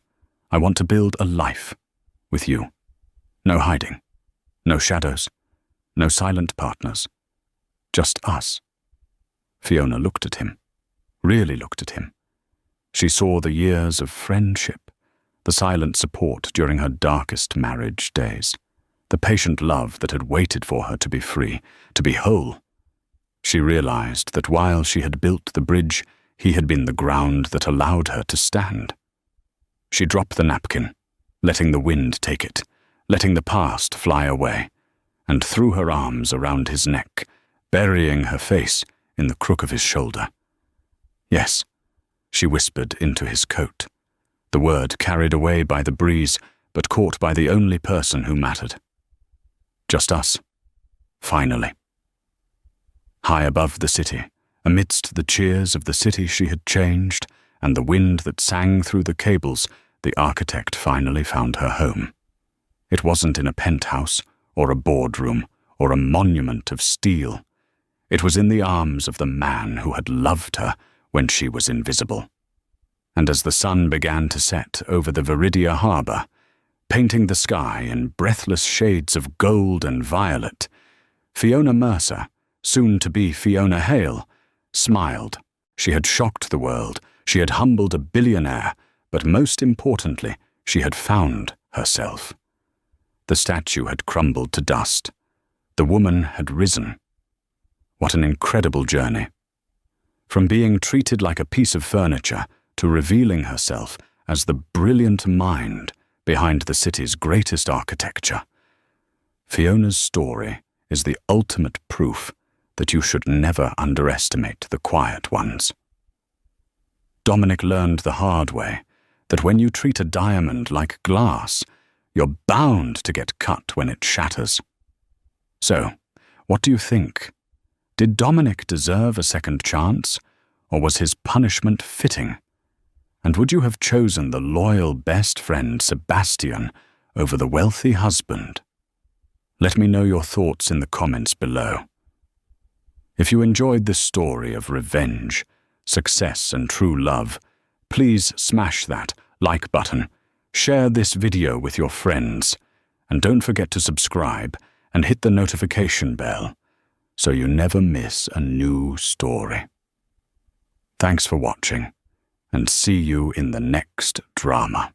I want to build a life with you. No hiding, no shadows, no silent partners. Just us." Fiona looked at him, really looked at him. She saw the years of friendship, the silent support during her darkest marriage days, the patient love that had waited for her to be free, to be whole. She realized that while she had built the bridge, he had been the ground that allowed her to stand. She dropped the napkin, letting the wind take it, letting the past fly away, and threw her arms around his neck, burying her face in the crook of his shoulder. "Yes," she whispered into his coat, the word carried away by the breeze, but caught by the only person who mattered. Just us. Finally. High above the city, amidst the cheers of the city she had changed and the wind that sang through the cables, the architect finally found her home. It wasn't in a penthouse or a boardroom or a monument of steel. It was in the arms of the man who had loved her when she was invisible. And as the sun began to set over the Viridia harbour, painting the sky in breathless shades of gold and violet, Fiona Mercer, soon to be Fiona Hale, smiled. She had shocked the world, she had humbled a billionaire, but most importantly, she had found herself. The statue had crumbled to dust. The woman had risen. What an incredible journey. From being treated like a piece of furniture to revealing herself as the brilliant mind behind the city's greatest architecture. Fiona's story is the ultimate proof that you should never underestimate the quiet ones. Dominic learned the hard way that when you treat a diamond like glass, you're bound to get cut when it shatters. So, what do you think? Did Dominic deserve a second chance, or was his punishment fitting? And would you have chosen the loyal best friend Sebastian over the wealthy husband? Let me know your thoughts in the comments below. If you enjoyed this story of revenge, success and true love, please smash that like button, share this video with your friends, and don't forget to subscribe and hit the notification bell so you never miss a new story. Thanks for watching, and see you in the next drama.